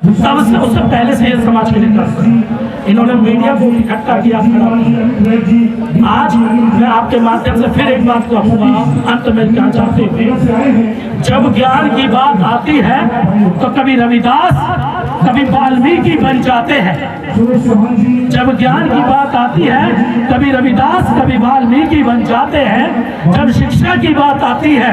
तब से उससे पहले से ये समाज के लिए करते हैं। इन्होंने मीडिया को इकट्ठा किया। आज मैं आपके माध्यम से फिर एक बात कहूँगा, अंत में क्या चाहते थे, जब ज्ञान की बात आती है तो कभी रविदास कभी वाल्मीकि बन जाते हैं। जब ज्ञान की बात आती है कभी रविदास कभी वाल्मीकि बन जाते हैं। जब शिक्षा की बात आती है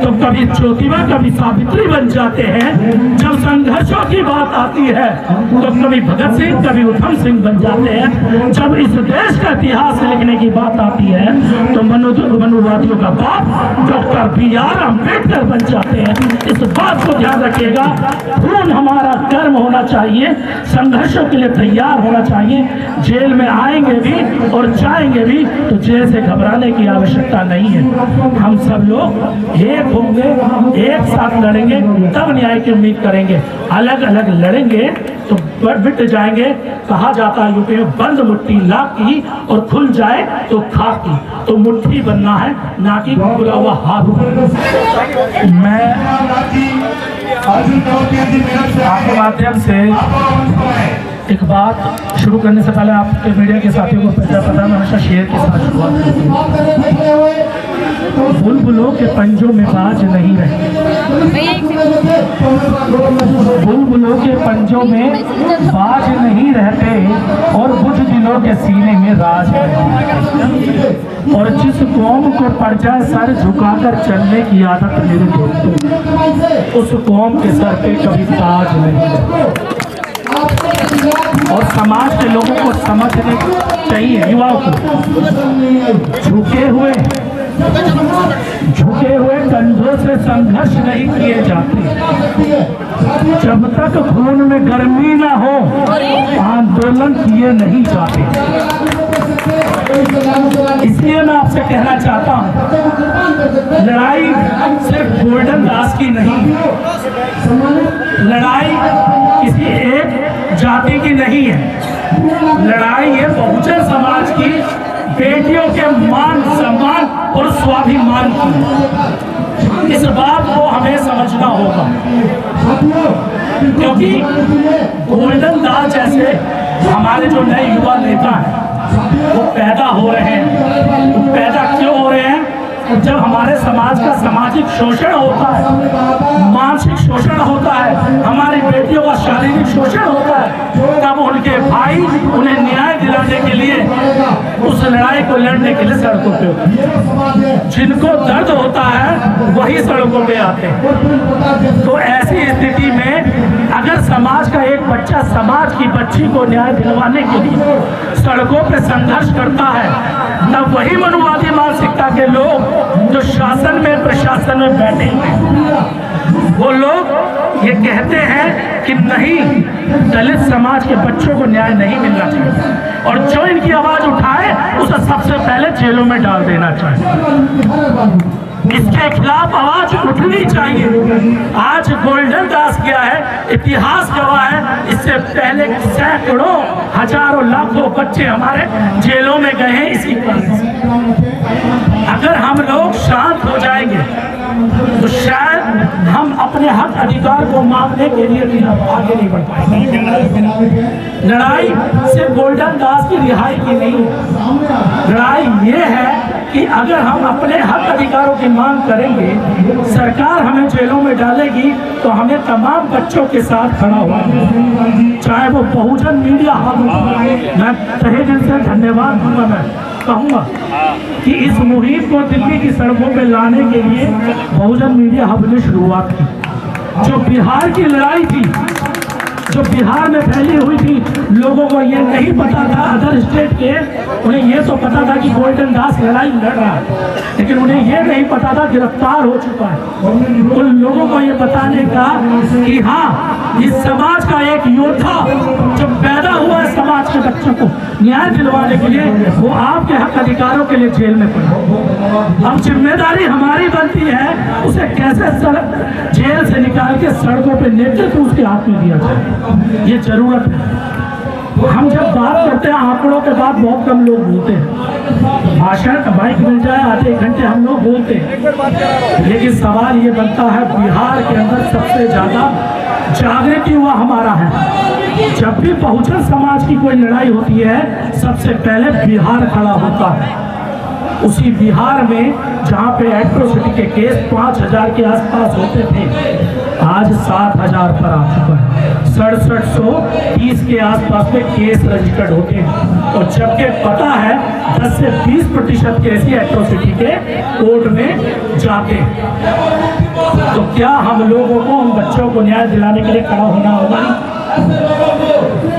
तो कभी ज्योतिबा कभी सावित्री बन जाते हैं। जब संघर्षों की बात आती है तो कभी भगत सिंह कभी उधम सिंह बन जाते हैं। जब इस देश का इतिहास लिखने की बात आती है तो मनुवादियों का बाप डॉक्टर B.R. अम्बेडकर बन जाते हैं। इस बात को ध्यान रखिएगा। खून हमारा कर्म होना चाहिए, संघर्षों के लिए तैयार होना चाहिए। जेल में आएंगे भी और जाएंगे भी तो जेल से घबराने की आवश्यकता नहीं है। हम सब लोग एक होंगे, एक साथ लड़ेंगे, तब न्याय की उम्मीद करेंगे। अलग अलग लड़ेंगे तो बिट जाएंगे। कहा जाता है यूपी में, बंद मुट्ठी लाख की और खुल जाए तो खाक की। तो मुट्ठी बनना है, ना कि खुला हुआ हाथ। मैं आपके माध्यम से एक बात शुरू करने से पहले आपके मीडिया के साथियों को पता मैं हमेशा शेर के साथ शुरुआत करती हूँ। बुलबुलों के पंजों में बाज नहीं रहे, बुलबुलों के पंजों में बाज नहीं रहते और बुझ दिलों के सीने में राज नहीं। और जिस कौम को पड़ जाए सर झुकाकर चलने की आदत मेरे दोस्तों, उस कौम के सर पे कभी ताज नहीं। और समाज के लोगों को समझने चाहिए, युवाओं को, झुके हुए कंधों से संघर्ष नहीं किए जाते। जब तक खून में गर्मी ना हो आंदोलन किए नहीं जाते। इसलिए मैं आपसे कहना चाहता हूँ, लड़ाई सिर्फ गोल्डन दास की नहीं, लड़ाई किसी एक जाति की नहीं है। लड़ाई है बहुजन समाज की, बेटियों के मान सम्मान और स्वाभिमान की। इस बात को हमें समझना होगा, क्योंकि गोल्डन दास जैसे हमारे जो नए युवा नेता हैं वो पैदा हो रहे हैं। वो पैदा क्यों हो रहे हैं? जब हमारे समाज का सामाजिक शोषण होता है, मानसिक शोषण होता है, हमारी बेटियों का शारीरिक शोषण होता है, तब उनके भाई उन्हें न्याय दिलाने के लिए उस लड़ाई को लड़ने के लिए सड़कों पे होते हैं। जिनको दर्द होता है वही सड़कों पे आते हैं। तो ऐसी स्थिति में अगर समाज का एक बच्चा समाज की बच्ची को न्याय दिलवाने के लिए सड़कों पे संघर्ष करता है, तब वही मनुवादी मानसिकता के लोग जो शासन में प्रशासन में बैठे हैं वो लोग ये कहते हैं कि नहीं, दलित समाज के बच्चों को न्याय नहीं मिलना चाहिए और जो इनकी आवाज उठाए उसे सबसे पहले जेलों में डाल देना चाहिए। इसके खिलाफ आवाज उठनी चाहिए। आज गोल्डन दास क्या है, इतिहास गवाह है, इससे पहले सैकड़ों हजारों लाखों बच्चे हमारे जेलों में गए हैं इसी कारण से। अगर हम लोग शांत हो जाएंगे तो शायद हम अपने हक अधिकार को मांगने के लिए आगे नहीं बढ़ पाएंगे। लड़ाई सिर्फ गोल्डन दास की रिहाई की नहीं है, लड़ाई ये है कि अगर हम अपने हक अधिकारों की मांग करेंगे, सरकार हमें जेलों में डालेगी तो हमें तमाम बच्चों के साथ खड़ा हुआ, चाहे वो बहुजन मीडिया हो। मैं तहे दिल से धन्यवाद दूंगा, मैं कहूँगा कि इस मुहिम को दिल्ली की सड़कों पे लाने के लिए बहुजन मीडिया हब ने शुरुआत की। जो बिहार की लड़ाई थी, जो बिहार में फैली हुई थी, लोगों को ये नहीं पता था, अदर स्टेट के उन्हें ये तो पता था कि गोल्डन दास लड़ाई लड़ रहा है, लेकिन उन्हें ये नहीं पता था गिरफ्तार हो चुका है। उन लोगों को ये बताने का कि हाँ, इस समाज का एक योद्धा जो पैदा हुआ है समाज के बच्चों को न्याय दिलवाने के लिए, वो आपके हक अधिकारों के लिए जेल में पड़ा। अब जिम्मेदारी हमारी बनती है उसे कैसे जेल से निकाल के सड़कों पे नेतृत्व उसके हाथ में दिया जाए, ये जरूरत है। हम जब बात करते हैं आंकड़ों के बाद बहुत कम लोग बोलते हैं, भाषण बाइक मिल जाए आधे एक घंटे हम लोग बोलते हैं, लेकिन सवाल ये बनता है बिहार के अंदर सबसे ज्यादा जागृत युवा हमारा है। जब भी बहुजन समाज की कोई लड़ाई होती है, सबसे पहले बिहार खड़ा होता है। उसी बिहार में जहाँ पे एट्रोसिटी के केस 5000 के आसपास होते थे, आज 7000 पर आ चुका है। 6730 के आसपास में केस रजिस्टर्ड होते हैं, और जबकि पता है 10 से 20% केस ही एट्रोसिटी के कोर्ट में जाते हैं। तो क्या हम लोगों को, उन बच्चों को न्याय दिलाने के लिए खड़ा होना होगा?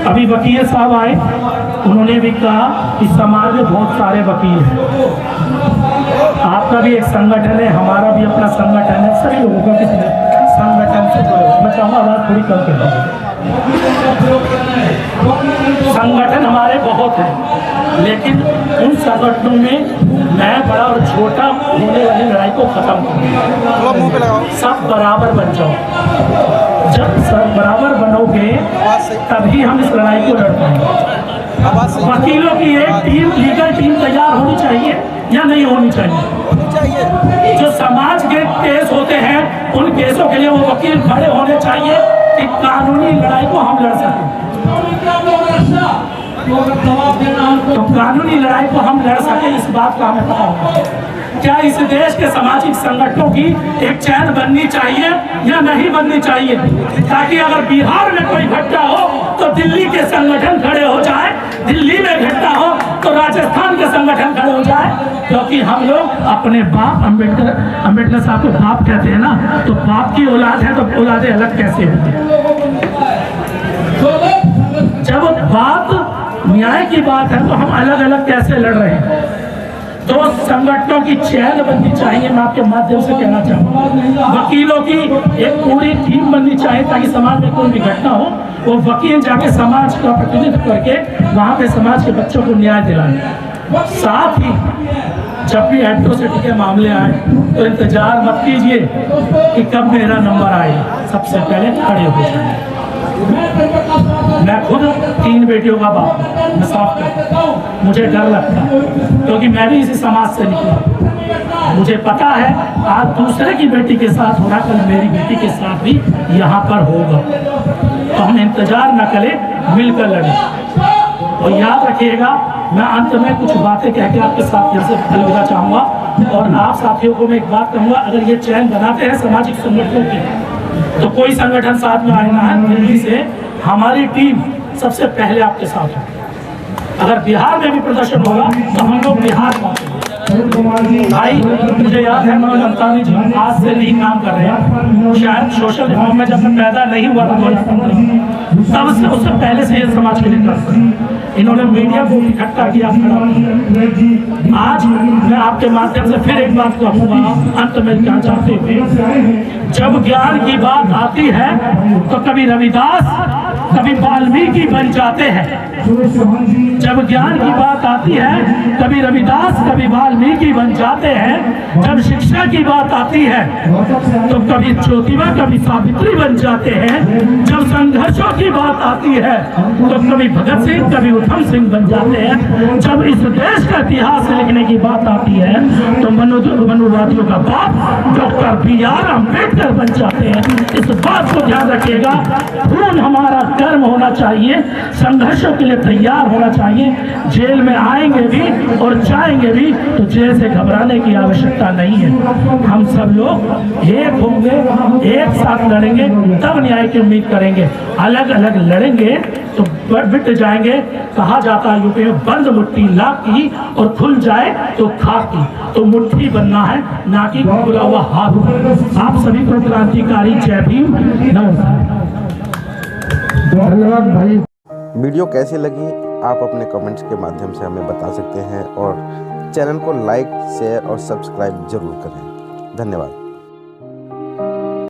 अभी वकील साहब आए, उन्होंने भी कहा कि समाज में बहुत सारे वकील हैं। आपका भी एक संगठन है, हमारा भी अपना संगठन है, सभी लोगों का किसी संगठन से जुड़े। मैं चाहूँगा बात थोड़ी कम कर, संगठन हमारे बहुत हैं, लेकिन उन संगठनों में मैं बड़ा और छोटा होने वाली लड़ाई को खत्म करूँ। सब बराबर बन जाओ। जब सब बराबर बनोगे तभी हम इस लड़ाई को लड़ पाएंगे। वकीलों की एक टीम, लीगल टीम तैयार होनी चाहिए या नहीं होनी चाहिए? जो समाज के केस होते हैं, उन केसों के लिए वो वकील खड़े होने चाहिए कि कानूनी लड़ाई को हम लड़ सकें। तो कानूनी लड़ाई को हम लड़ सकें, इस बात का हमें पता होगा। क्या इस देश के सामाजिक संगठनों की एक चैन बननी चाहिए या नहीं बननी चाहिए, ताकि अगर बिहार में कोई घटना हो तो दिल्ली के संगठन खड़े हो जाए, दिल्ली में घटना हो तो राजस्थान के संगठन खड़े हो जाए? क्योंकि हम लोग अपने बाप, अंबेडकर साहब को बाप कहते हैं ना, तो बाप की औलाद है तो औलादें अलग कैसे होती है? जब बात न्याय की बात है तो हम अलग अलग कैसे लड़ रहे हैं? तो संगठनों की चैन बननी चाहिए। मैं आपके माध्यम से कहना चाहूँगा, वकीलों की एक पूरी टीम बननी चाहिए, ताकि समाज में कोई भी घटना हो वो वकील जाके समाज का प्रतिनिधित्व करके वहाँ पे समाज के बच्चों को न्याय दिलाए। साथ ही जब भी एट्रोसिटी के मामले आए तो इंतजार मत कीजिए कि कब मेरा नंबर आएगा, सबसे पहले खड़े हो जाए। मैं खुद 3 बेटियों का बाप हूँ, मैं साफ करता हूँ। मुझे डर लगता है क्योंकि मैं भी इसी समाज से निकला। मुझे पता है आज दूसरे की बेटी के साथ हो रहा, कल मेरी बेटी के साथ भी यहाँ पर होगा। तो हम इंतजार न करें, मिलकर लड़ें। और याद रखिएगा, मैं अंत में कुछ बातें कह के आपके साथ यहाँ से अलविदा चाहूँगा। और आप साथियों को मैं एक बात कहूँगा, अगर ये चैन बनाते हैं सामाजिक संगठनों की, तो कोई संगठन साथ में आना है दिल्ली से, हमारी टीम सबसे पहले आपके साथ हो। अगर बिहार में भी प्रदर्शन होगा तो हम लोग बिहार पहुंचेंगे। भाई मुझे याद है, मनोज अंतानी जी आज से नहीं काम कर रहे हैं, शायद सोशल रिफॉर्म में जब मैं पैदा नहीं हुआ था 2015, तब से उससे पहले से ये समाज के लिए कर, इन्होंने मीडिया को इकट्ठा किया। आज मैं आपके माध्यम से फिर एक बात कहूँगा, अंत में क्या चाहते हुए, जब ज्ञान की बात आती है तो कभी रविदास कभी वाल्मीकि बन जाते हैं। जब ज्ञान की बात आती है कभी रविदास कभी वाल्मीकि बन जाते हैं। जब शिक्षा की बात आती है तो कभी ज्योतिबा कभी सावित्री बन जाते हैं। जब संघर्षों की बात आती है तो कभी भगत सिंह कभी उधम सिंह बन जाते हैं। जब इस देश का इतिहास लिखने की बात आती है तो मनुवादियों का बाप डॉक्टर BR अम्बेडकर बन जाते हैं। इस बात को ध्यान रखिएगा, खून हमारा कर्म होना चाहिए, संघर्षों के लिए तैयार होना चाहिए। जेल में आएंगे भी और जाएंगे भी तो जेल से घबराने की आवश्यकता नहीं है। हम सब लोग एक होंगे, एक साथ लड़ेंगे, तब न्याय की उम्मीद करेंगे। अलग अलग लड़ेंगे तो बिट जाएंगे। कहा जाता है यूपी में, बंद मुट्ठी लाख की और खुल जाए तो खाक की। तो मुट्ठी बनना है, ना कि खुला हुआ हाथ। आप सभी को क्रांतिकारी जय भीम, नमस्कार, धन्यवाद भाई। वीडियो कैसी लगी आप अपने कमेंट्स के माध्यम से हमें बता सकते हैं, और चैनल को लाइक, शेयर और सब्सक्राइब जरूर करें। धन्यवाद।